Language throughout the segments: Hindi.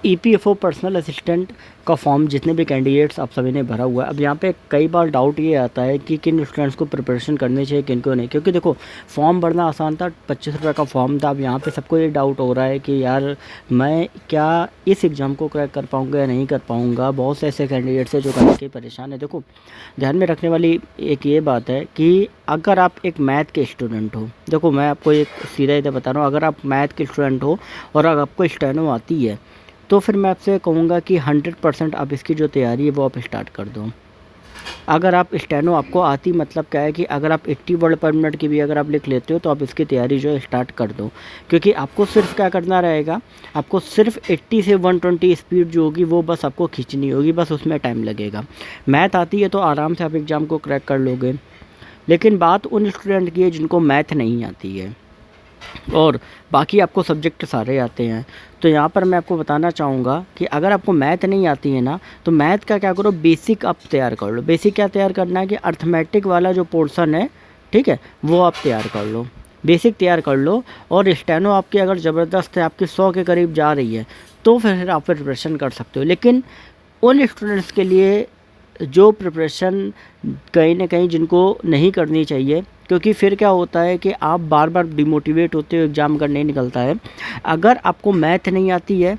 ईपीएफओ पर्सनल असिस्टेंट का फॉर्म जितने भी कैंडिडेट्स आप सभी ने भरा हुआ है। अब यहाँ पे कई बार डाउट ये आता है कि किन स्टूडेंट्स को प्रिपरेशन करनी चाहिए, किन को नहीं। क्योंकि देखो, फॉर्म भरना आसान था, 25 रुपये का फॉर्म था। अब यहाँ पे सबको ये डाउट हो रहा है कि यार मैं क्या इस एग्ज़ाम को क्रैक कर पाऊँगा या नहीं कर पाऊँगा। बहुत से ऐसे कैंडिडेट्स हैं जो करने के परेशान है। देखो, ध्यान में रखने वाली एक ये बात है कि अगर आप एक मैथ के स्टूडेंट हो, देखो मैं आपको एक सीधा इधर बता रहा हूँ, अगर आप मैथ के स्टूडेंट हो और अगर आपको स्टेनो आती है तो फिर मैं आपसे कहूँगा कि 100% आप इसकी जो तैयारी है वो आप स्टार्ट कर दो। अगर आप स्टेनो आपको आती, मतलब क्या है कि अगर आप 80 वर्ड पर मिनट की भी अगर आप लिख लेते हो तो आप इसकी तैयारी जो है स्टार्ट कर दो। क्योंकि आपको सिर्फ क्या करना रहेगा, आपको सिर्फ 80 से 120 स्पीड जो होगी वो बस आपको खींचनी होगी, बस उसमें टाइम लगेगा। मैथ आती है तो आराम से आप एग्ज़ाम को क्रैक कर लोगे। लेकिन बात उन स्टूडेंट की है जिनको मैथ नहीं आती है और बाकी आपको सब्जेक्ट सारे आते हैं। तो यहाँ पर मैं आपको बताना चाहूँगा कि अगर आपको मैथ नहीं आती है ना, तो मैथ का क्या करो, बेसिक आप तैयार कर लो। बेसिक क्या तैयार करना है कि अर्थमेटिक वाला जो पोर्शन है, ठीक है, वो आप तैयार कर लो, बेसिक तैयार कर लो। और स्टेनो आपकी अगर ज़बरदस्त है, आपकी 100 के करीब जा रही है, तो फिर आप प्रिपरेशन कर सकते हो। लेकिन उन स्टूडेंट्स के लिए जो प्रिपरेशन कहीं ना कहीं जिनको नहीं करनी चाहिए, क्योंकि फिर क्या होता है कि आप बार बार डिमोटिवेट होते हो, एग्ज़ाम अगर नहीं निकलता है। अगर आपको मैथ नहीं आती है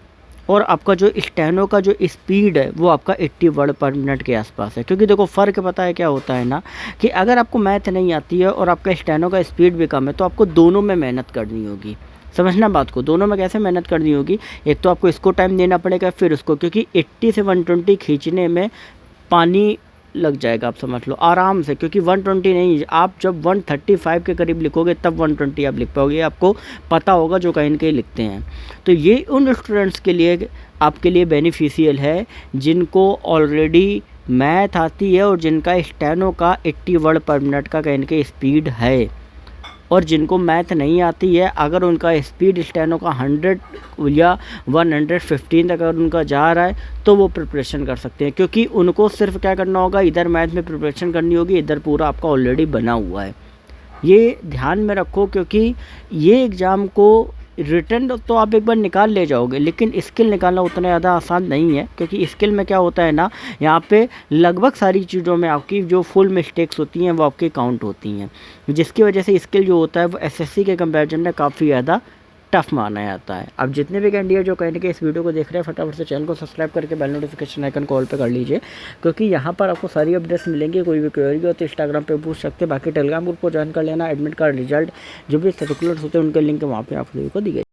और आपका जो स्टेनो का जो स्पीड है वो आपका 80 वर्ड पर मिनट के आसपास है। क्योंकि देखो फ़र्क पता है क्या होता है ना, कि अगर आपको मैथ नहीं आती है और आपका स्टेनो का स्पीड भी कम है, तो आपको दोनों में मेहनत करनी होगी। समझना बात को, दोनों में कैसे मेहनत करनी होगी। एक तो आपको इसको टाइम देना पड़ेगा, फिर उसको, क्योंकि 80 से 120 खींचने में पानी लग जाएगा, आप समझ लो आराम से। क्योंकि 120 नहीं, आप जब 135 के करीब लिखोगे तब 120 आप लिख पाओगे, आपको पता होगा जो कहीं न कहीं लिखते हैं। तो ये उन स्टूडेंट्स के लिए आपके लिए बेनिफिशियल है जिनको ऑलरेडी मैथ आती है और जिनका स्टेनो का 80 वर्ड पर मिनट का कहीं न कहीं स्पीड है। और जिनको मैथ नहीं आती है, अगर उनका स्पीड स्टेनो का 100 या 115 तक अगर उनका जा रहा है तो वो प्रिपरेशन कर सकते हैं। क्योंकि उनको सिर्फ क्या करना होगा, इधर मैथ में प्रिपरेशन करनी होगी, इधर पूरा आपका ऑलरेडी बना हुआ है। ये ध्यान में रखो, क्योंकि ये एग्ज़ाम को रिटन तो आप एक बार निकाल ले जाओगे, लेकिन स्किल निकालना उतना ज़्यादा आसान नहीं है। क्योंकि स्किल में क्या होता है ना, यहाँ पे लगभग सारी चीज़ों में आपकी जो फुल मिस्टेक्स होती हैं वो आपकी काउंट होती हैं, जिसकी वजह से स्किल जो होता है वो एसएससी के कंपैरिजन में काफ़ी ज़्यादा टफ माना जाता है। अब जितने भी कैंडिडेट जो कहीं ना कहीं इस वीडियो को देख रहे हैं, फटाफट से चैनल को सब्सक्राइब करके बेल नोटिफिकेशन आइकन कॉल पे कर लीजिए। क्योंकि यहाँ पर आपको सारी अपडेट्स मिलेंगी। कोई भी क्वेरी हो तो इंस्टाग्राम पे पूछ सकते हैं। बाकी टेलीग्राम ग्रुप को ज्वाइन कर लेना। एडमिट कार्ड रिजल्ट जो भी सर्कुलर्स होते हैं उनके लिंक वहाँ पे आप सभी को दी गई।